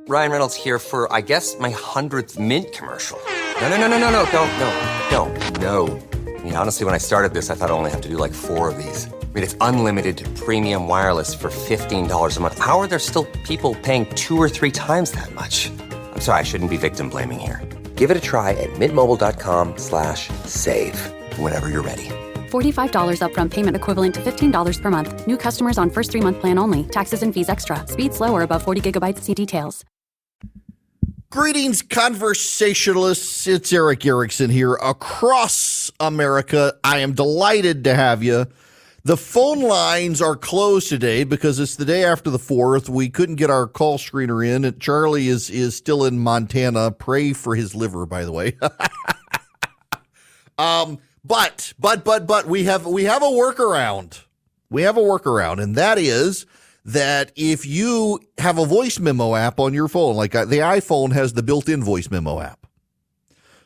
Ryan Reynolds here for, I guess, my 100th Mint commercial. No, don't. I mean, honestly, when I started this, I thought I only have to do like 4 of these. I mean, it's unlimited premium wireless for $15 a month. How are there still people paying 2 or 3 times that much? I'm sorry, I shouldn't be victim blaming here. Give it a try at mintmobile.com/save. Whenever you're ready. $45 upfront payment equivalent to $15 per month. New customers on first 3-month plan only. Taxes and fees extra. Speed slower above 40 gigabytes. See details. Greetings, conversationalists. It's Eric Erickson here across America. I am delighted to have you. The phone lines are closed today because it's the day after the 4th. We couldn't get our call screener in. And Charlie is still in Montana. Pray for his liver, by the way. But we have a workaround. We have a workaround, and that is that if you have a voice memo app on your phone, like the iPhone has the built-in voice memo app.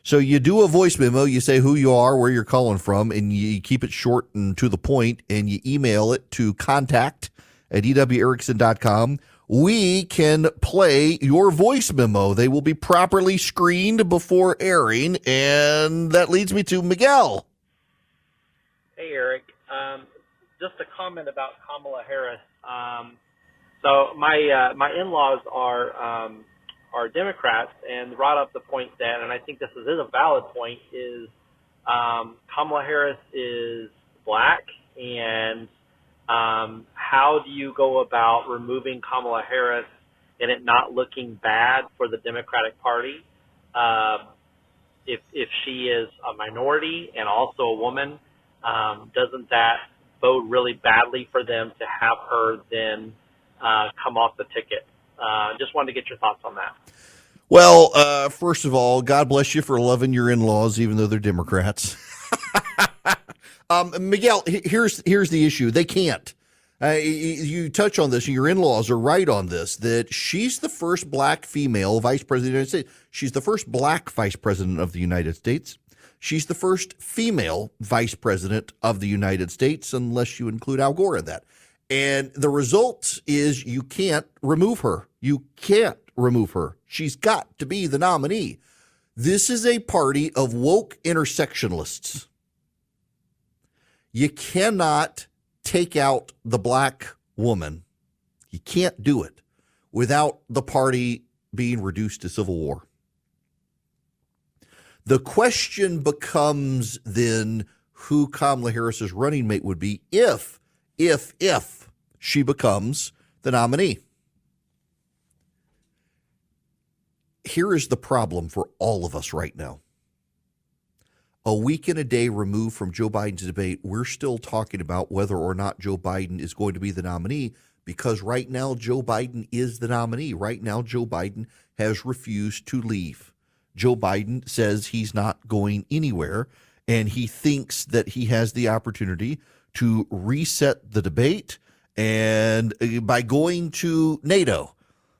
So you do a voice memo, you say who you are, where you're calling from, and you keep it short and to the point, and you email it to contact@ewerickson.com. We can play your voice memo. They will be properly screened before airing, and that leads me to Miguel. Hey, Eric. Just a comment about Kamala Harris. So my in-laws are Democrats, and brought up the point that, and I think this is a valid point, is Kamala Harris is black, and how do you go about removing Kamala Harris and it not looking bad for the Democratic Party if she is a minority and also a woman? Doesn't that bode really badly for them to have her then come off the ticket? Just wanted to get your thoughts on that. Well, first of all, God bless you for loving your in-laws, even though they're Democrats. Miguel, here's the issue. They can't. You touch on this, and your in-laws are right on this, that she's the first black female vice president of the United States. She's the first black vice president of the United States. She's the first female vice president of the United States, unless you include Al Gore in that. And the result is you can't remove her. You can't remove her. She's got to be the nominee. This is a party of woke intersectionalists. You cannot take out the black woman. You can't do it without the party being reduced to civil war. The question becomes then who Kamala Harris's running mate would be if she becomes the nominee. Here is the problem for all of us right now. A week and a day removed from Joe Biden's debate, we're still talking about whether or not Joe Biden is going to be the nominee, because right now Joe Biden is the nominee. Right now Joe Biden has refused to leave. Joe Biden says he's not going anywhere, and he thinks that he has the opportunity to reset the debate and by going to NATO.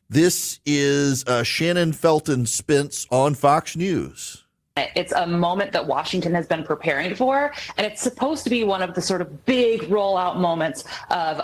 This is Shannon Felton Spence on Fox News. It's a moment that Washington has been preparing for, and it's supposed to be one of the sort of big rollout moments of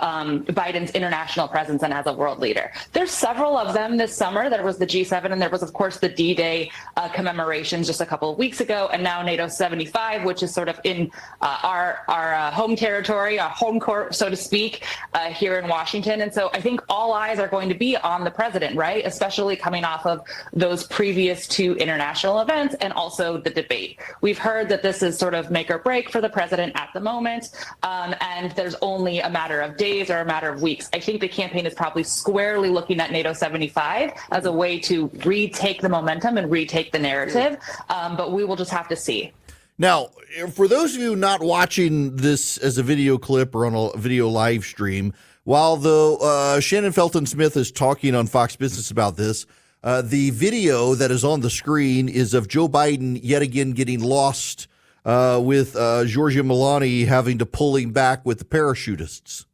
Biden's international presence and as a world leader. There's several of them this summer. There was the G7, and there was, of course, the D-Day commemorations just a couple of weeks ago, and now NATO 75, which is sort of in our home territory, our home court, so to speak, here in Washington. And so I think all eyes are going to be on the president, right, especially coming off of those previous 2 international events and also the debate. We've heard that this is sort of make or break for the president at the moment, and there's only a matter of days or a matter of weeks. I think the campaign is probably squarely looking at NATO 75 as a way to retake the momentum and retake the narrative, but we will just have to see. Now, for those of you not watching this as a video clip or on a video live stream, while the Shannon Felton Smith is talking on Fox Business about this, the video that is on the screen is of Joe Biden yet again getting lost with Giorgia Meloni having to pull him back with the parachutists.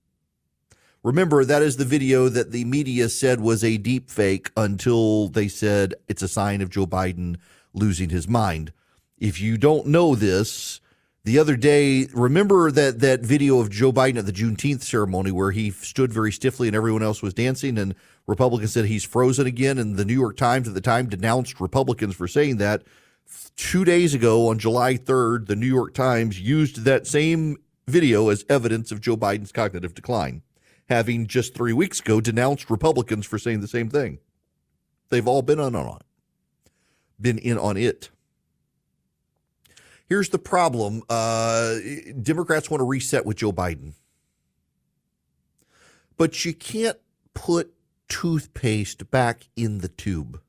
Remember, that is the video that the media said was a deep fake until they said it's a sign of Joe Biden losing his mind. If you don't know this, the other day, remember that video of Joe Biden at the Juneteenth ceremony where he stood very stiffly and everyone else was dancing? And Republicans said he's frozen again, and the New York Times at the time denounced Republicans for saying that. 2 days ago, on July 3rd, the New York Times used that same video as evidence of Joe Biden's cognitive decline, having just 3 weeks ago denounced Republicans for saying the same thing. They've all been in on it. Here's the problem. Democrats want to reset with Joe Biden. But you can't put toothpaste back in the tube.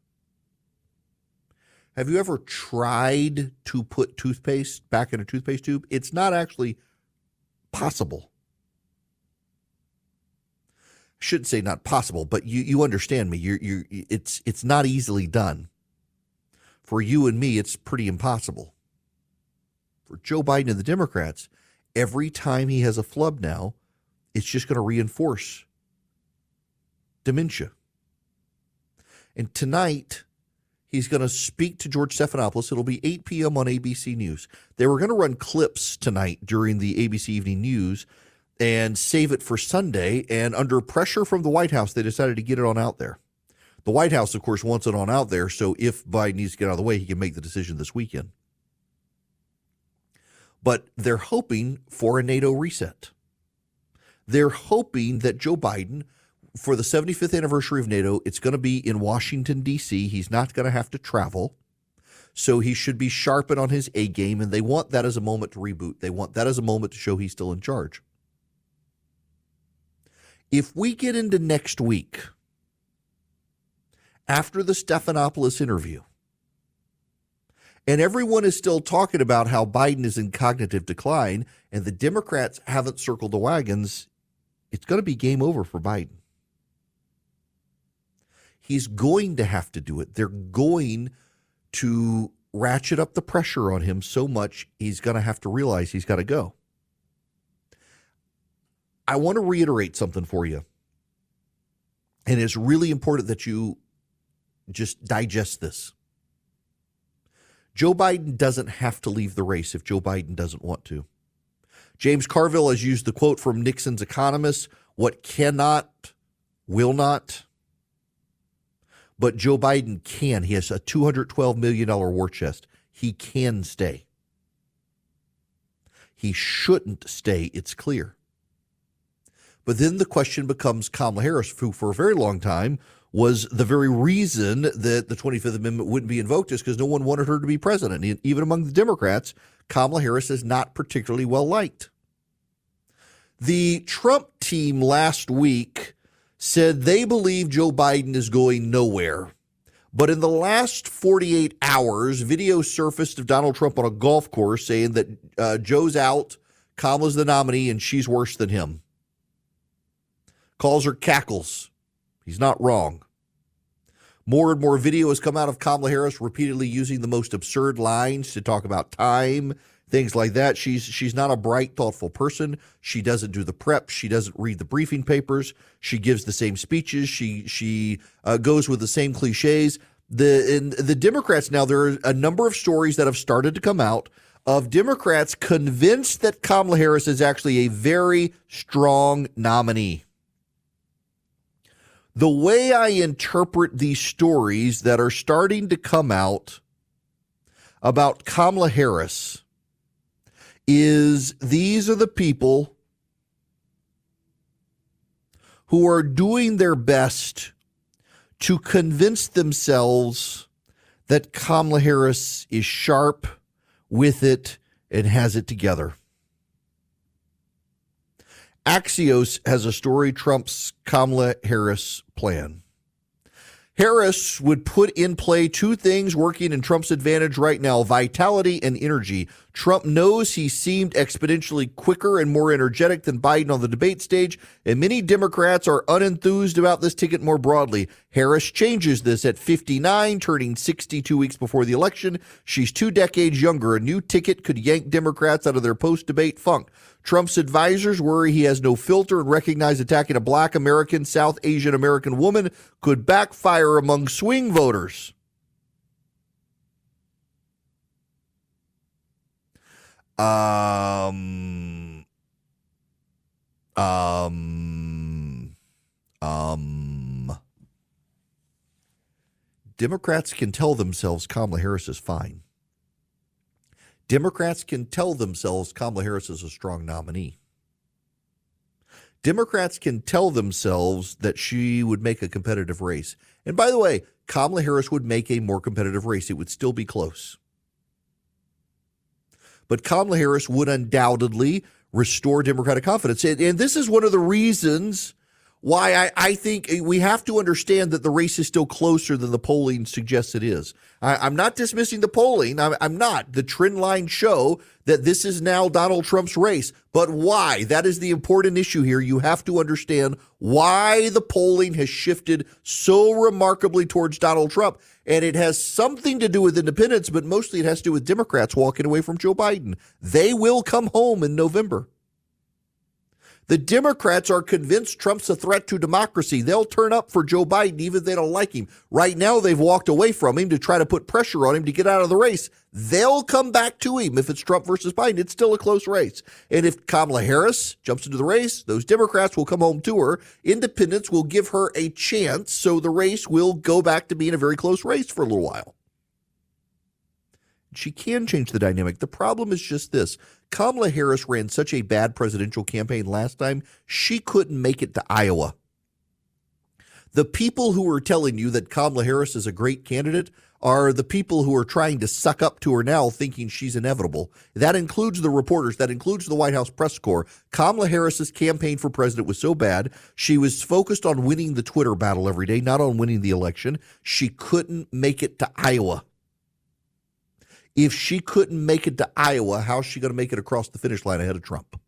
Have you ever tried to put toothpaste back in a toothpaste tube? It's not actually possible. I shouldn't say not possible, but you understand me. It's not easily done. For you and me, it's pretty impossible. For Joe Biden and the Democrats, every time he has a flub now, it's just going to reinforce dementia. And tonight, he's going to speak to George Stephanopoulos. It'll be 8 p.m. on ABC News. They were going to run clips tonight during the ABC Evening News and save it for Sunday. And under pressure from the White House, they decided to get it on out there. The White House, of course, wants it on out there, so if Biden needs to get out of the way, he can make the decision this weekend. But they're hoping for a NATO reset. They're hoping that Joe Biden, for the 75th anniversary of NATO, it's going to be in Washington, D.C. He's not going to have to travel. So he should be sharpened on his A game, and they want that as a moment to reboot. They want that as a moment to show he's still in charge. If we get into next week, after the Stephanopoulos interview, and everyone is still talking about how Biden is in cognitive decline, and the Democrats haven't circled the wagons, it's going to be game over for Biden. He's going to have to do it. They're going to ratchet up the pressure on him so much, he's going to have to realize he's got to go. I want to reiterate something for you. And it's really important that you just digest this. Joe Biden doesn't have to leave the race if Joe Biden doesn't want to. James Carville has used the quote from Nixon's economist, what cannot, will not. But Joe Biden can. He has a $212 million war chest. He can stay. He shouldn't stay, it's clear. But then the question becomes Kamala Harris, who for a very long time was the very reason that the 25th Amendment wouldn't be invoked is because no one wanted her to be president. And even among the Democrats, Kamala Harris is not particularly well liked. The Trump team last week said they believe Joe Biden is going nowhere. But in the last 48 hours, video surfaced of Donald Trump on a golf course saying that Joe's out, Kamala's the nominee, and she's worse than him. Calls her cackles. He's not wrong. More and more video has come out of Kamala Harris repeatedly using the most absurd lines to talk about time, things like that. She's not a bright, thoughtful person. She doesn't do the prep. She doesn't read the briefing papers. She gives the same speeches. She goes with the same cliches. The Democrats now, there are a number of stories that have started to come out of Democrats convinced that Kamala Harris is actually a very strong nominee. The way I interpret these stories that are starting to come out about Kamala Harris is these are the people who are doing their best to convince themselves that Kamala Harris is sharp, with it, and has it together. Axios has a story, Trump's Kamala Harris plan. Harris would put in play two things working in Trump's advantage right now, vitality and energy. Trump knows he seemed exponentially quicker and more energetic than Biden on the debate stage, and many Democrats are unenthused about this ticket more broadly. Harris changes this at 59, turning 62 weeks before the election. She's 2 decades younger. A new ticket could yank Democrats out of their post-debate funk. Trump's advisors worry he has no filter and recognize attacking a Black American, South Asian American woman could backfire among swing voters. Democrats can tell themselves Kamala Harris is fine. Democrats can tell themselves Kamala Harris is a strong nominee. Democrats can tell themselves that she would make a competitive race. And by the way, Kamala Harris would make a more competitive race. It would still be close. But Kamala Harris would undoubtedly restore Democratic confidence. And this is one of the reasons why I think we have to understand that the race is still closer than the polling suggests it is. I'm not dismissing the polling. I'm not. The trend lines show that this is now Donald Trump's race. But why? That is the important issue here. You have to understand why the polling has shifted so remarkably towards Donald Trump. And it has something to do with independents, but mostly it has to do with Democrats walking away from Joe Biden. They will come home in November. The Democrats are convinced Trump's a threat to democracy. They'll turn up for Joe Biden even if they don't like him. Right now, they've walked away from him to try to put pressure on him to get out of the race. They'll come back to him if it's Trump versus Biden. It's still a close race. And if Kamala Harris jumps into the race, those Democrats will come home to her. Independents will give her a chance, so the race will go back to being a very close race for a little while. She can change the dynamic. The problem is just this. Kamala Harris ran such a bad presidential campaign last time, she couldn't make it to Iowa. The people who are telling you that Kamala Harris is a great candidate are the people who are trying to suck up to her now, thinking she's inevitable. That includes the reporters. That includes the White House press corps. Kamala Harris's campaign for president was so bad, she was focused on winning the Twitter battle every day, not on winning the election. She couldn't make it to Iowa. If she couldn't make it to Iowa, how's she going to make it across the finish line ahead of Trump?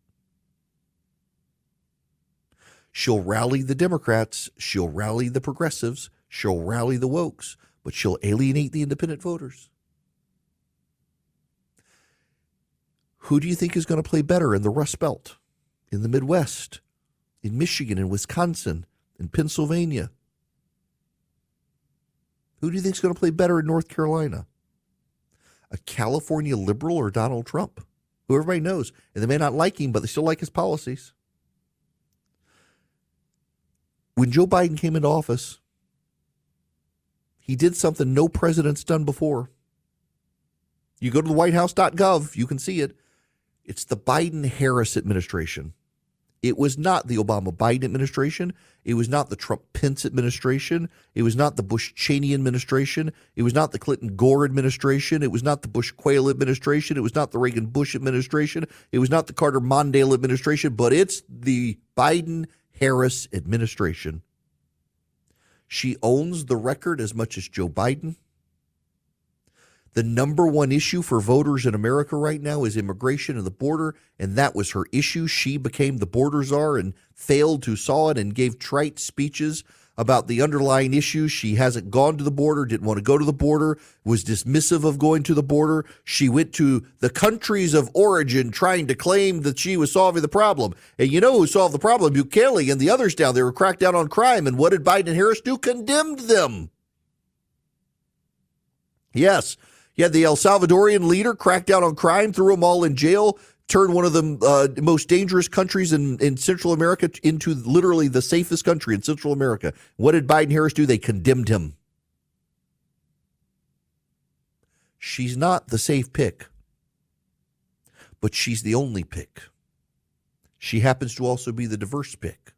She'll rally the Democrats. She'll rally the progressives. She'll rally the wokes, but she'll alienate the independent voters. Who do you think is going to play better in the Rust Belt, in the Midwest, in Michigan, in Wisconsin, in Pennsylvania? Who do you think is going to play better in North Carolina? A California liberal or Donald Trump, who everybody knows, and they may not like him, but they still like his policies. When Joe Biden came into office, he did something no president's done before. You go to the whitehouse.gov, you can see it. It's the Biden-Harris administration. It was not the Obama-Biden administration. It was not the Trump-Pence administration. It was not the Bush-Cheney administration. It was not the Clinton-Gore administration. It was not the Bush-Quayle administration. It was not the Reagan-Bush administration. It was not the Carter-Mondale administration, but it's the Biden-Harris administration. She owns the record as much as Joe Biden. The number one issue for voters in America right now is immigration and the border, and that was her issue. She became the border czar and failed to solve it and gave trite speeches about the underlying issues. She hasn't gone to the border, didn't want to go to the border, was dismissive of going to the border. She went to the countries of origin trying to claim that she was solving the problem. And you know who solved the problem? Bukele and the others down there who cracked down on crime. And what did Biden and Harris do? Condemned them. Yes. You had the El Salvadorian leader crack down on crime, threw them all in jail, turned one of the most dangerous countries in Central America into literally the safest country in Central America. What did Biden and Harris do? They condemned him. She's not the safe pick, but she's the only pick. She happens to also be the diverse pick.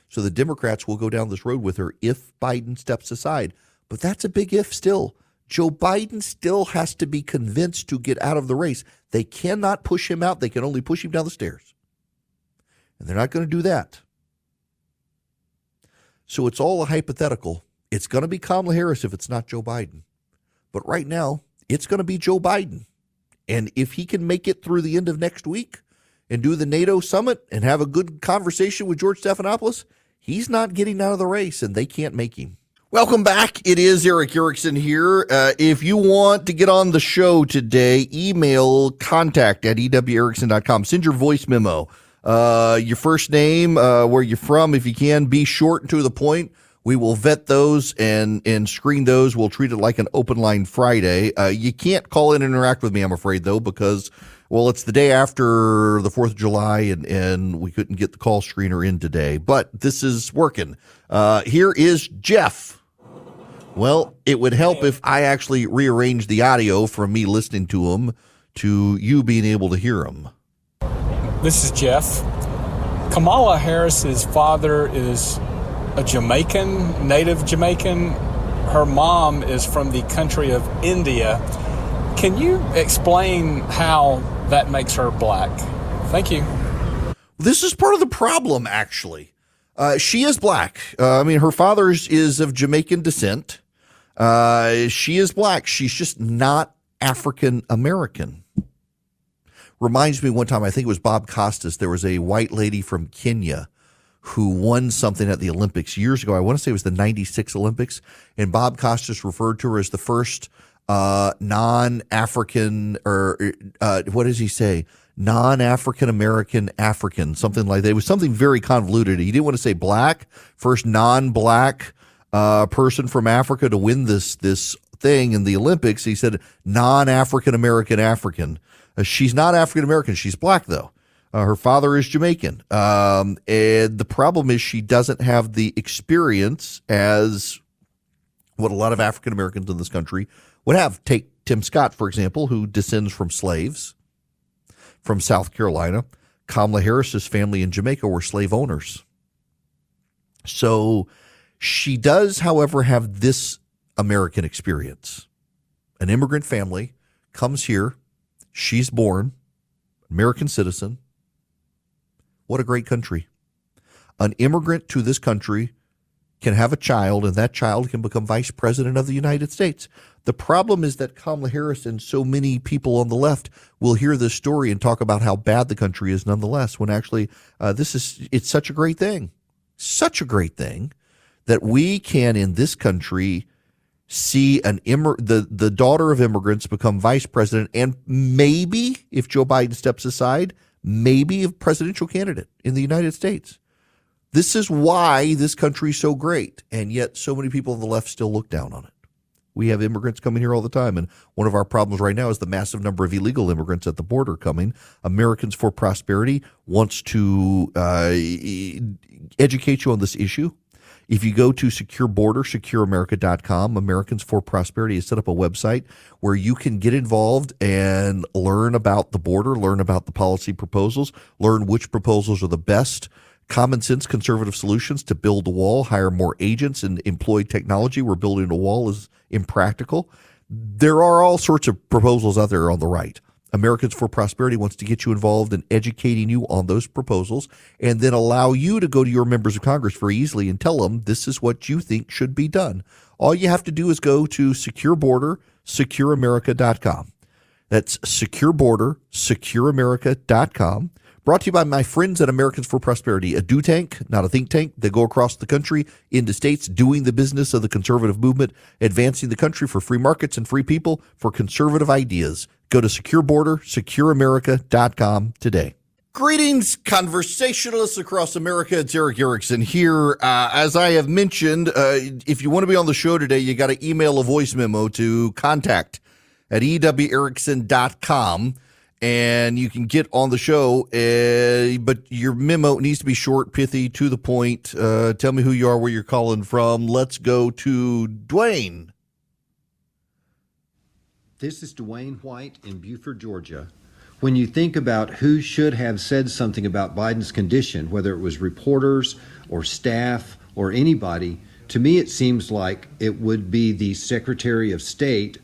So the Democrats will go down this road with her if Biden steps aside. But that's a big if still. Joe Biden still has to be convinced to get out of the race. They cannot push him out. They can only push him down the stairs. And they're not going to do that. So it's all a hypothetical. It's going to be Kamala Harris if it's not Joe Biden. But right now, it's going to be Joe Biden. And if he can make it through the end of next week and do the NATO summit and have a good conversation with George Stephanopoulos, he's not getting out of the race and they can't make him. Welcome back. It is Eric Erickson here. If you want to get on the show today, email contact@ewerickson.com. Send your voice memo. Your first name, where you're from, if you can, be short and to the point. We will vet those and screen those. We'll treat it like an open line Friday. You can't call in and interact with me, I'm afraid, though, because, well, it's the day after the 4th of July, and we couldn't get the call screener in today. But this is working. Here is Jeff. Well, it would help if I actually rearranged the audio from me listening to them to you being able to hear them. This is Jeff. Kamala Harris's father is a Jamaican, native Jamaican. Her mom is from the country of India. Can you explain how that makes her black? Thank you. This is part of the problem, actually. She is black. Her father is of Jamaican descent. She is black. She's just not African American. Reminds me one time, I think it was Bob Costas, there was a white lady from Kenya who won something at the Olympics years ago. I want to say it was the 96 Olympics. And Bob Costas referred to her as the first non-African, or what does he say? Non-African American African, something like that. It was something very convoluted. He didn't want to say black, first non-black person from Africa to win this thing in the Olympics. He said non-African American African. She's not African American. She's black, though. Her father is Jamaican. And the problem is she doesn't have the experience as what a lot of African Americans in this country would have. Take Tim Scott, for example, who descends from slaves from South Carolina. Kamala Harris's family in Jamaica were slave owners. So she does, however, have this American experience. An immigrant family comes here. She's born, American citizen. What a great country. An immigrant to this country can have a child, and that child can become vice president of the United States. The problem is that Kamala Harris and so many people on the left will hear this story and talk about how bad the country is nonetheless, when actually it's such a great thing. Such a great thing that we can, in this country, see the daughter of immigrants become vice president, and maybe, if Joe Biden steps aside, maybe a presidential candidate in the United States. This is why this country is so great, and yet so many people on the left still look down on it. We have immigrants coming here all the time, and one of our problems right now is the massive number of illegal immigrants at the border coming. Americans for Prosperity wants to educate you on this issue. If you go to Secure Border, secureamerica.com, Americans for Prosperity has set up a website where you can get involved and learn about the border, learn about the policy proposals, learn which proposals are the best common sense conservative solutions to build a wall, hire more agents, and employ technology where building a wall is impractical. There are all sorts of proposals out there on the right. Americans for Prosperity wants to get you involved in educating you on those proposals, and then allow you to go to your members of Congress very easily and tell them this is what you think should be done. All you have to do is go to Secure Border, secureamerica.com. That's Secure Border, secureamerica.com. Brought to you by my friends at Americans for Prosperity, a do tank, not a think tank. They go across the country into states doing the business of the conservative movement, advancing the country for free markets and free people for conservative ideas. Go to Secure Border, secureamerica.com today. Greetings, conversationalists across America. It's Eric Erickson here. As I have mentioned, if you want to be on the show today, you got to email a voice memo to contact@ewerickson.com. And you can get on the show, but your memo needs to be short, pithy, to the point. Tell me who you are, where you're calling from. Let's go to Dwayne. This is Dwayne White in Buford, Georgia. When you think about who should have said something about Biden's condition, whether it was reporters or staff or anybody, to me it seems like it would be the Secretary of State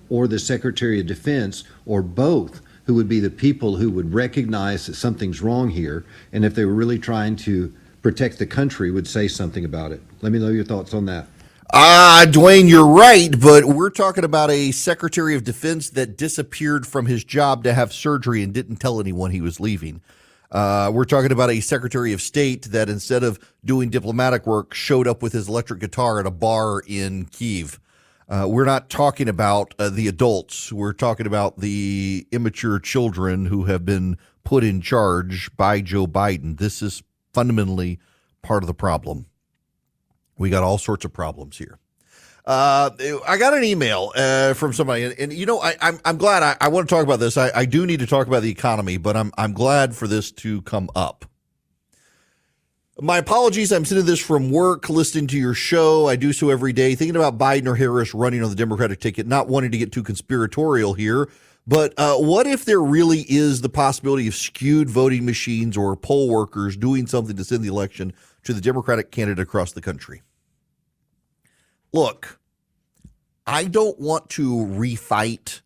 or the Secretary of Defense or both, who would be the people who would recognize that something's wrong here, and if they were really trying to protect the country, would say something about it. Let me know your thoughts on that. Dwayne, you're right, but we're talking about a Secretary of Defense that disappeared from his job to have surgery and didn't tell anyone he was leaving. We're talking about a Secretary of State that, instead of doing diplomatic work, showed up with his electric guitar at a bar in Kyiv. We're not talking about the adults. We're talking about the immature children who have been put in charge by Joe Biden. This is fundamentally part of the problem. We got all sorts of problems here. I got an email from somebody, and you know, I'm glad. I want to talk about this. I do need to talk about the economy, but I'm glad for this to come up. My apologies. I'm sending this from work, listening to your show. I do so every day, thinking about Biden or Harris running on the Democratic ticket, not wanting to get too conspiratorial here. But what if there really is the possibility of skewed voting machines or poll workers doing something to send the election to the Democratic candidate across the country? Look, I don't want to refight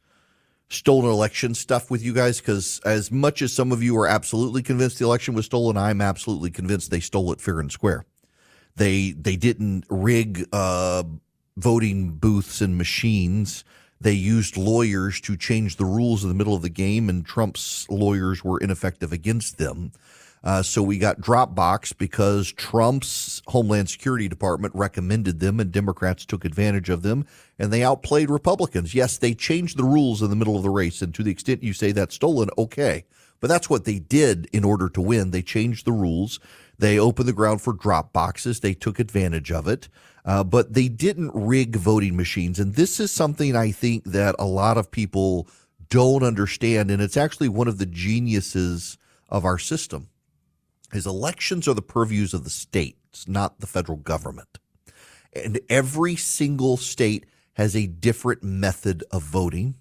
stolen election stuff with you guys, because as much as some of you are absolutely convinced the election was stolen, I'm absolutely convinced they stole it fair and square. They didn't rig voting booths and machines. They used lawyers to change the rules in the middle of the game, and Trump's lawyers were ineffective against them. So we got Dropbox because Trump's Homeland Security Department recommended them, and Democrats took advantage of them, and they outplayed Republicans. Yes, they changed the rules in the middle of the race, and to the extent you say that's stolen, okay. But that's what they did in order to win. They changed the rules. They opened the ground for drop boxes. They took advantage of it, but they didn't rig voting machines. And this is something I think that a lot of people don't understand, and it's actually one of the geniuses of our system. Is elections are the purviews of the states, not the federal government. And every single state has a different method of voting.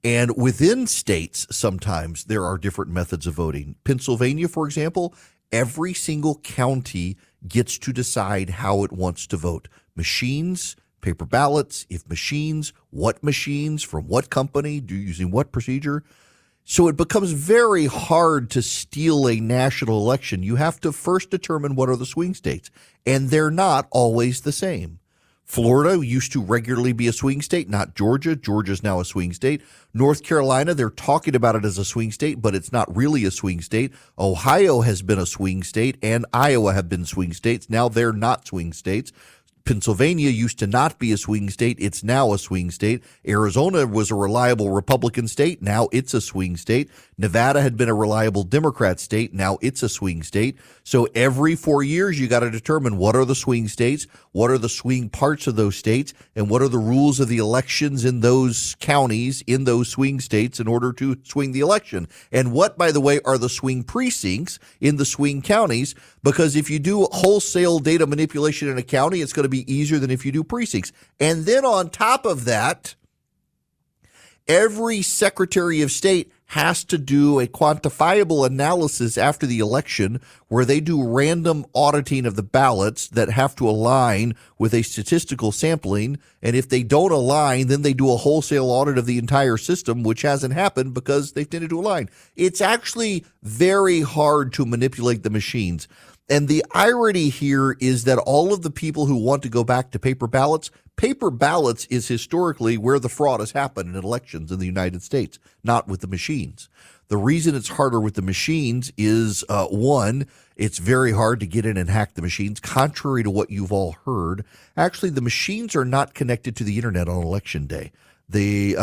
And within states, sometimes there are different methods of voting. Pennsylvania, for example, every single county gets to decide how it wants to vote. Machines, paper ballots, if machines, what machines, from what company, using what procedure. So it becomes very hard to steal a national election. You have to first determine what are the swing states, and they're not always the same. Florida used to regularly be a swing state, not Georgia. Georgia's now a swing state. North Carolina, they're talking about it as a swing state, but it's not really a swing state. Ohio has been a swing state, and Iowa have been swing states. Now they're not swing states. Pennsylvania used to not be a swing state. It's now a swing state. Arizona was a reliable Republican state. Now it's a swing state. Nevada had been a reliable Democrat state. Now it's a swing state. So every 4 years, you got to determine what are the swing states, what are the swing parts of those states, and what are the rules of the elections in those counties, in those swing states in order to swing the election. And what, by the way, are the swing precincts in the swing counties? Because if you do wholesale data manipulation in a county, it's going to be easier than if you do precincts. And then on top of that, every Secretary of State has to do a quantifiable analysis after the election where they do random auditing of the ballots that have to align with a statistical sampling. And if they don't align, then they do a wholesale audit of the entire system, which hasn't happened because they've tended to align. It's actually very hard to manipulate the machines. And the irony here is that all of the people who want to go back to paper ballots is historically where the fraud has happened in elections in the United States, not with the machines. The reason it's harder with the machines is, one, it's very hard to get in and hack the machines, contrary to what you've all heard. Actually, the machines are not connected to the internet on election day. They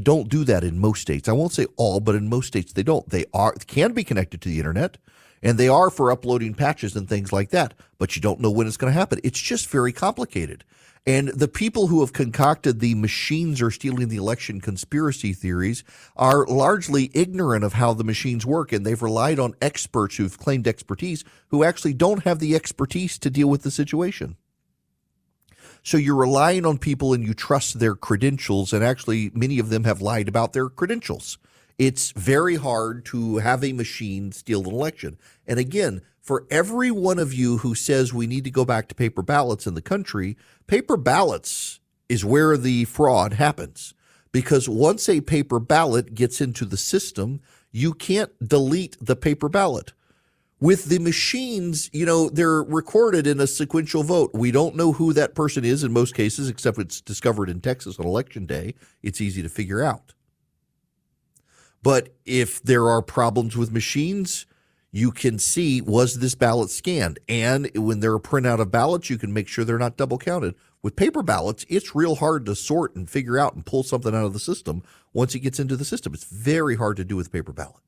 don't do that in most states. I won't say all, but in most states they don't. They can be connected to the internet. And they are for uploading patches and things like that, but you don't know when it's going to happen. It's just very complicated. And the people who have concocted the machines are stealing the election conspiracy theories are largely ignorant of how the machines work, and they've relied on experts who've claimed expertise who actually don't have the expertise to deal with the situation. So you're relying on people and you trust their credentials, and actually many of them have lied about their credentials. It's very hard to have a machine steal an election. And again, for every one of you who says we need to go back to paper ballots in the country, paper ballots is where the fraud happens. Because once a paper ballot gets into the system, you can't delete the paper ballot. With the machines, they're recorded in a sequential vote. We don't know who that person is in most cases, except it's discovered in Texas on election day. It's easy to figure out. But if there are problems with machines, you can see, was this ballot scanned? And when there are printout of ballots, you can make sure they're not double counted. With paper ballots, it's real hard to sort and figure out and pull something out of the system once it gets into the system. It's very hard to do with paper ballot.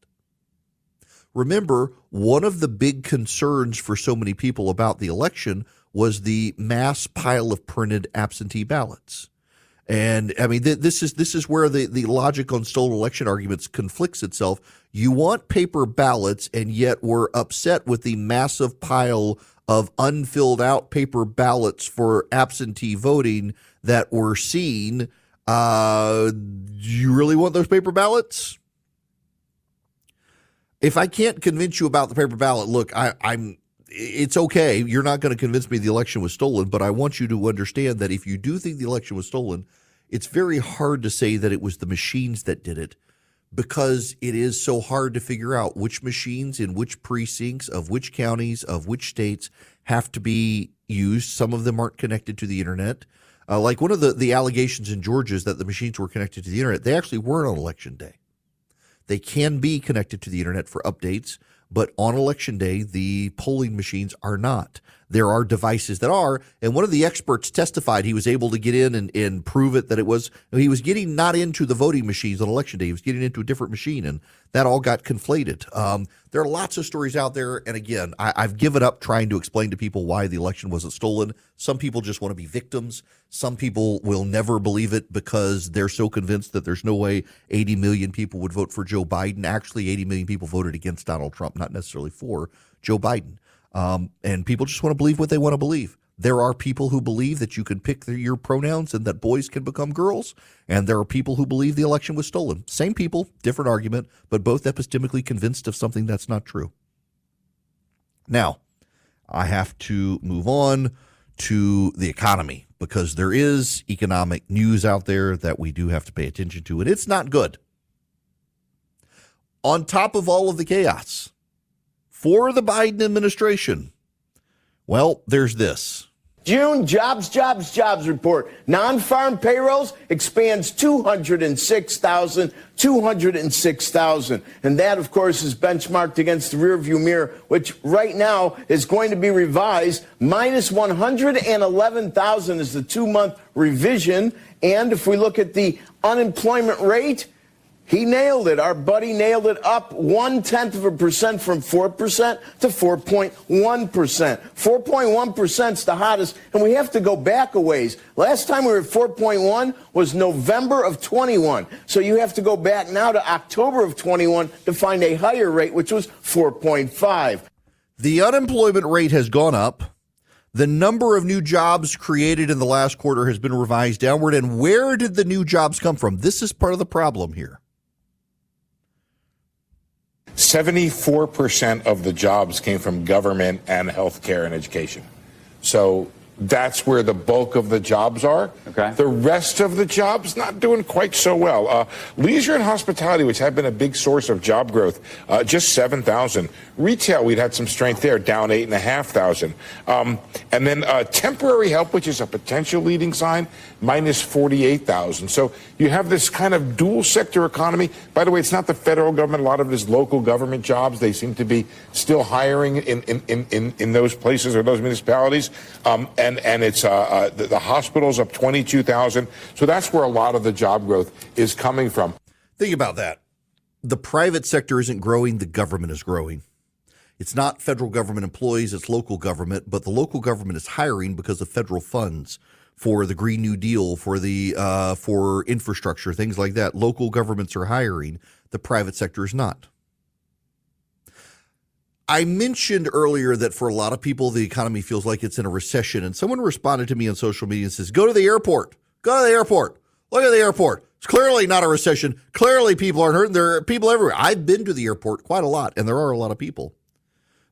Remember, one of the big concerns for so many people about the election was the mass pile of printed absentee ballots. And I mean, this is where the logic on stolen election arguments conflicts itself. You want paper ballots, and yet we're upset with the massive pile of unfilled out paper ballots for absentee voting that we're seeing. Do you really want those paper ballots? If I can't convince you about the paper ballot, look, it's okay. You're not going to convince me the election was stolen, but I want you to understand that if you do think the election was stolen, it's very hard to say that it was the machines that did it, because it is so hard to figure out which machines in which precincts of which counties of which states have to be used. Some of them aren't connected to the internet. Like one of the allegations in Georgia is that the machines were connected to the internet. They actually weren't on election day. They can be connected to the internet for updates, but on election day, the polling machines are not. There are devices that are, and one of the experts testified he was able to get in and prove it that it was. He was getting not into the voting machines on election day. He was getting into a different machine, and that all got conflated. There are lots of stories out there, and again, I've given up trying to explain to people why the election wasn't stolen. Some people just want to be victims. Some people will never believe it because they're so convinced that there's no way 80 million people would vote for Joe Biden. Actually, 80 million people voted against Donald Trump, not necessarily for Joe Biden. And people just want to believe what they want to believe. There are people who believe that you can pick your pronouns and that boys can become girls. And there are people who believe the election was stolen. Same people, different argument, but both epistemically convinced of something that's not true. Now, I have to move on to the economy because there is economic news out there that we do have to pay attention to, and it's not good. On top of all of the chaos for the Biden administration, well, there's this. June jobs report. Non-farm payrolls expands 206,000. And that, of course, is benchmarked against the rearview mirror, which right now is going to be revised. Minus 111,000 is the 2-month revision. And if we look at the unemployment rate, he nailed it. Our buddy nailed it up 0.1% from 4% to 4.1%. 4.1% is the hottest, and we have to go back a ways. Last time we were at 4.1 was November of 21. So you have to go back now to October of 21 to find a higher rate, which was 4.5. The unemployment rate has gone up. The number of new jobs created in the last quarter has been revised downward. And where did the new jobs come from? This is part of the problem here. 74% of the jobs came from government and healthcare and education. So that's where the bulk of the jobs are. Okay. The rest of the jobs not doing quite so well. Leisure and hospitality, which have been a big source of job growth, just 7,000. Retail, we'd had some strength there, down 8,500. And then temporary help, which is a potential leading sign, minus 48,000. So you have this kind of dual sector economy. By the way, it's not the federal government. A lot of it is local government jobs. They seem to be still hiring in those places or those municipalities. And it's the hospitals up 22,000. So that's where a lot of the job growth is coming from. Think about that. The private sector isn't growing. The government is growing. It's not federal government employees. It's local government. But the local government is hiring because of federal funds for the Green New Deal, for the for infrastructure, things like that. Local governments are hiring. The private sector is not. I mentioned earlier that for a lot of people, the economy feels like it's in a recession. And someone responded to me on social media and says, go to the airport. Go to the airport. Look at the airport. It's clearly not a recession. Clearly people aren't hurting. There are people everywhere. I've been to the airport quite a lot, and there are a lot of people.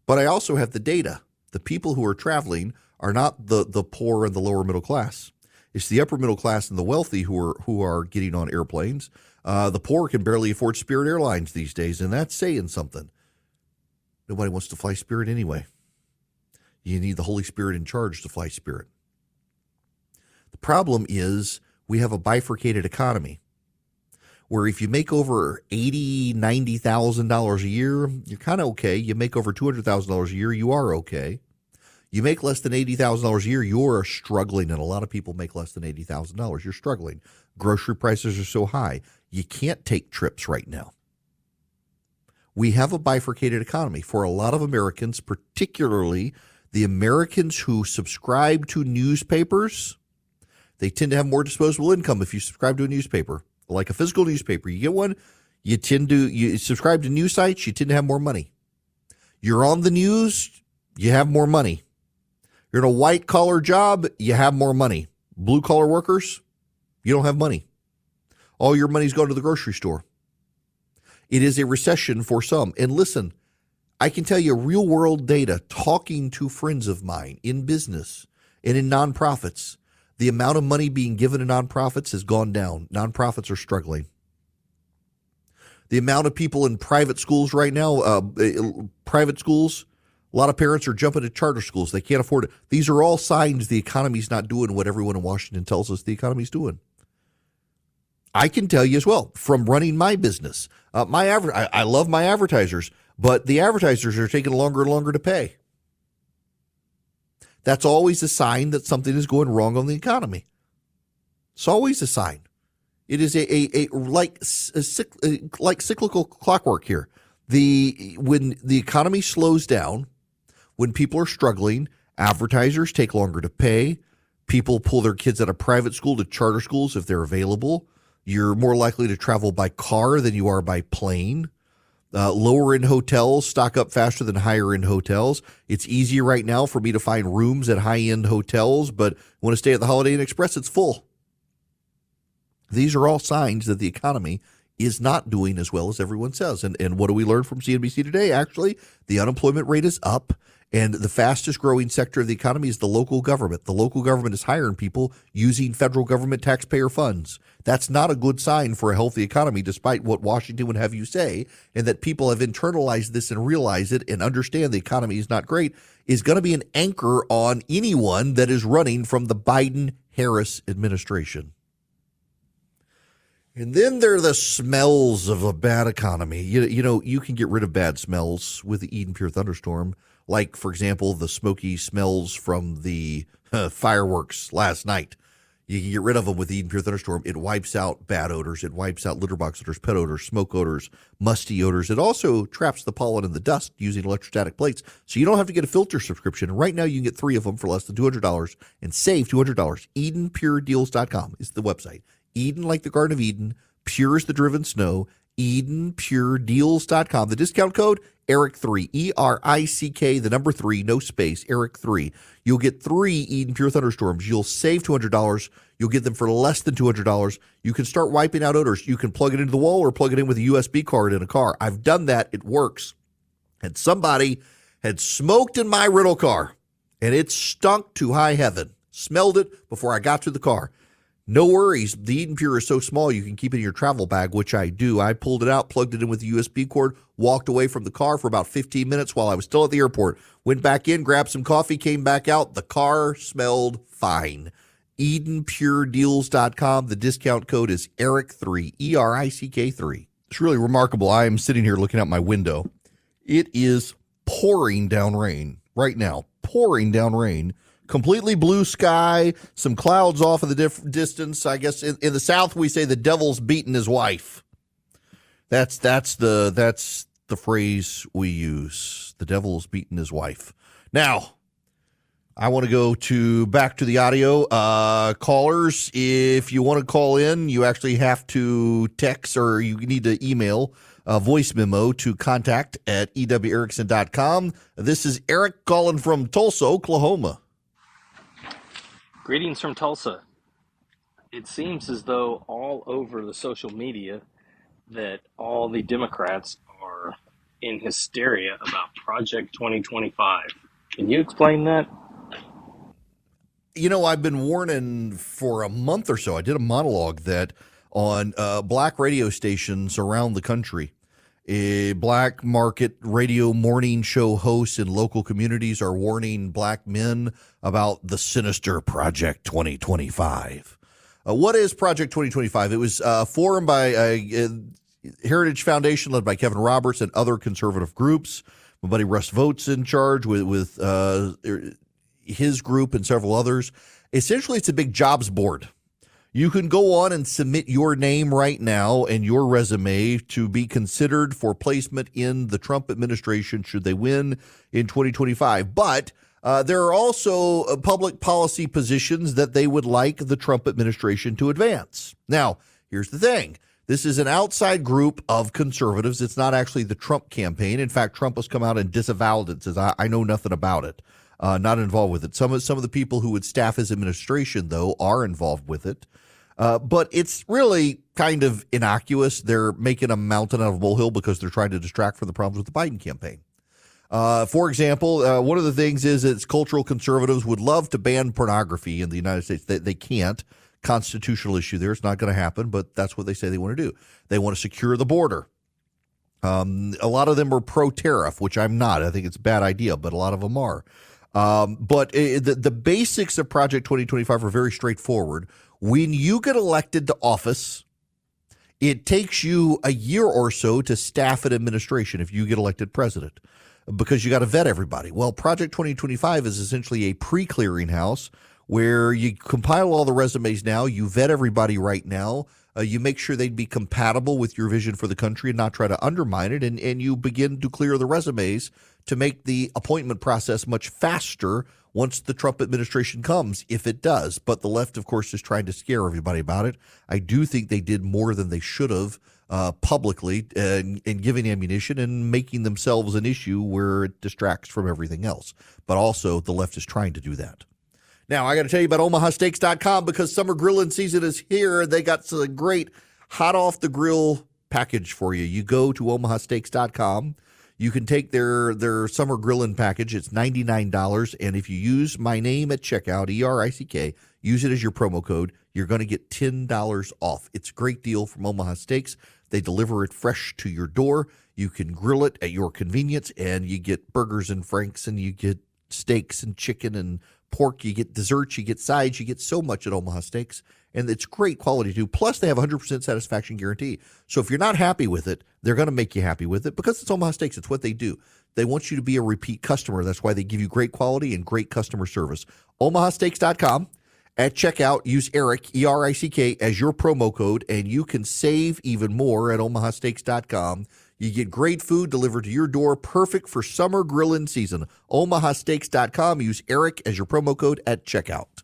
But I also have the data. The people who are traveling are not the poor and the lower middle class. It's the upper middle class and the wealthy who are getting on airplanes. The poor can barely afford Spirit Airlines these days, and that's saying something. Nobody wants to fly Spirit anyway. You need the Holy Spirit in charge to fly Spirit. The problem is we have a bifurcated economy where if you make over $80,000, $90,000 a year, you're kind of okay. You make over $200,000 a year, you are okay. You make less than $80,000 a year, you're struggling, and a lot of people make less than $80,000. You're struggling. Grocery prices are so high. You can't take trips right now. We have a bifurcated economy. For a lot of Americans, particularly the Americans who subscribe to newspapers, They tend to have more disposable income if you subscribe to a newspaper, like a physical newspaper. You get one, you subscribe to news sites, you tend to have more money. You're on the news, you have more money. You're in a white collar job, you have more money. Blue collar workers, you don't have money. All your money's going to the grocery store. It is a recession for some. And listen, I can tell you real world data, talking to friends of mine in business and in nonprofits, the amount of money being given to nonprofits has gone down. Nonprofits are struggling. The amount of people in private schools right now, a lot of parents are jumping to charter schools. They can't afford it. These are all signs the economy's not doing what everyone in Washington tells us the economy's doing. I can tell you as well from running my business. I love my advertisers, but the advertisers are taking longer and longer to pay. That's always a sign that something is going wrong on the economy. It's always a sign. It is like cyclical clockwork here. When the economy slows down, when people are struggling, advertisers take longer to pay. People pull their kids out of private school to charter schools if they're available. You're more likely to travel by car than you are by plane. Lower-end hotels stock up faster than higher-end hotels. It's easy right now for me to find rooms at high-end hotels, but want to stay at the Holiday Inn Express, it's full. These are all signs that the economy is not doing as well as everyone says. And what do we learn from CNBC today? Actually, the unemployment rate is up, and the fastest growing sector of the economy is the local government. The local government is hiring people using federal government taxpayer funds. That's not a good sign for a healthy economy, despite what Washington would have you say, and that people have internalized this and realize it and understand the economy is not great, is going to be an anchor on anyone that is running from the Biden-Harris administration. And then there are the smells of a bad economy. You know, you can get rid of bad smells with the Eden Pure Thunderstorm, like, for example, the smoky smells from the fireworks last night. You can get rid of them with the Eden Pure Thunderstorm. It wipes out bad odors. It wipes out litter box odors, pet odors, smoke odors, musty odors. It also traps the pollen and the dust using electrostatic plates, so you don't have to get a filter subscription. Right now, you can get 3 of them for less than $200 and save $200. EdenPureDeals.com is the website. Eden, like the Garden of Eden, pure as the driven snow, EdenPureDeals.com. The discount code, ERIC3, E-R-I-C-K, the number 3, no space, ERIC3. You'll get 3 Eden Pure Thunderstorms. You'll save $200. You'll get them for less than $200. You can start wiping out odors. You can plug it into the wall or plug it in with a USB card in a car. I've done that. It works. And somebody had smoked in my rental car, and it stunk to high heaven. Smelled it before I got to the car. No worries. The Eden Pure is so small you can keep it in your travel bag, which I do. I pulled it out, plugged it in with a USB cord, walked away from the car for about 15 minutes while I was still at the airport. Went back in, grabbed some coffee, came back out. The car smelled fine. EdenPureDeals.com. The discount code is ERIC3, E-R-I-C-K-3. It's really remarkable. I am sitting here looking out my window. It is pouring down rain right now, pouring down rain. Completely blue sky, some clouds off in the distance. I guess in the South we say the devil's beaten his wife. That's the phrase we use. The devil's beaten his wife. Now, I want to go back to the audio. Callers, if you want to call in, you actually have to text or you need to email a voice memo to contact@ewerickson.com. This is Eric calling from Tulsa, Oklahoma. Greetings from Tulsa. It seems as though all over the social media that all the Democrats are in hysteria about Project 2025. Can you explain that? You know, I've been warning for a month or so. I did a monologue that on black radio stations around the country, black market radio morning show hosts in local communities are warning black men about the sinister Project 2025. What is Project 2025? It was formed by a Heritage Foundation led by Kevin Roberts and other conservative groups. My buddy Russ Vogt's in charge with his group and several others. Essentially, it's a big jobs board. You can go on and submit your name right now and your resume to be considered for placement in the Trump administration should they win in 2025. But There are also public policy positions that they would like the Trump administration to advance. Now, here's the thing. This is an outside group of conservatives. It's not actually the Trump campaign. In fact, Trump has come out and disavowed it, says, I know nothing about it, not involved with it. Some of the people who would staff his administration, though, are involved with it. But it's really kind of innocuous. They're making a mountain out of a molehill because they're trying to distract from the problems with the Biden campaign. For example, one of the things is that cultural conservatives would love to ban pornography in the United States. They can't. Constitutional issue there. It's not going to happen, but that's what they say they want to do. They want to secure the border. A lot of them are pro-tariff, which I'm not. I think it's a bad idea, but a lot of them are. But the basics of Project 2025 are very straightforward. When you get elected to office, it takes you a year or so to staff an administration if you get elected president, because you got to vet everybody. Well, Project 2025 is essentially a pre-clearinghouse where you compile all the resumes now, you vet everybody right now, you make sure they'd be compatible with your vision for the country and not try to undermine it, and you begin to clear the resumes to make the appointment process much faster once the Trump administration comes, if it does. But the left, of course, is trying to scare everybody about it. I do think they did more than they should have publicly in giving ammunition and making themselves an issue where it distracts from everything else. But also the left is trying to do that. Now, I got to tell you about omahasteaks.com because summer grilling season is here. They got some great hot off the grill package for you. You go to omahasteaks.com. You can take their summer grilling package. It's $99. And if you use my name at checkout, ERICK, use it as your promo code, you're going to get $10 off. It's a great deal from Omaha Steaks. They deliver it fresh to your door. You can grill it at your convenience, and you get burgers and franks, and you get steaks and chicken and pork, you get desserts, you get sides, you get so much at Omaha Steaks, and it's great quality too. Plus, they have a 100% satisfaction guarantee. So if you're not happy with it, they're going to make you happy with it because it's Omaha Steaks. It's what they do. They want you to be a repeat customer. That's why they give you great quality and great customer service. omahasteaks.com. At checkout, use Eric, ERICK, as your promo code, and you can save even more at omahasteaks.com. You get great food delivered to your door, perfect for summer grilling season. omahasteaks.com. Use Eric as your promo code at checkout.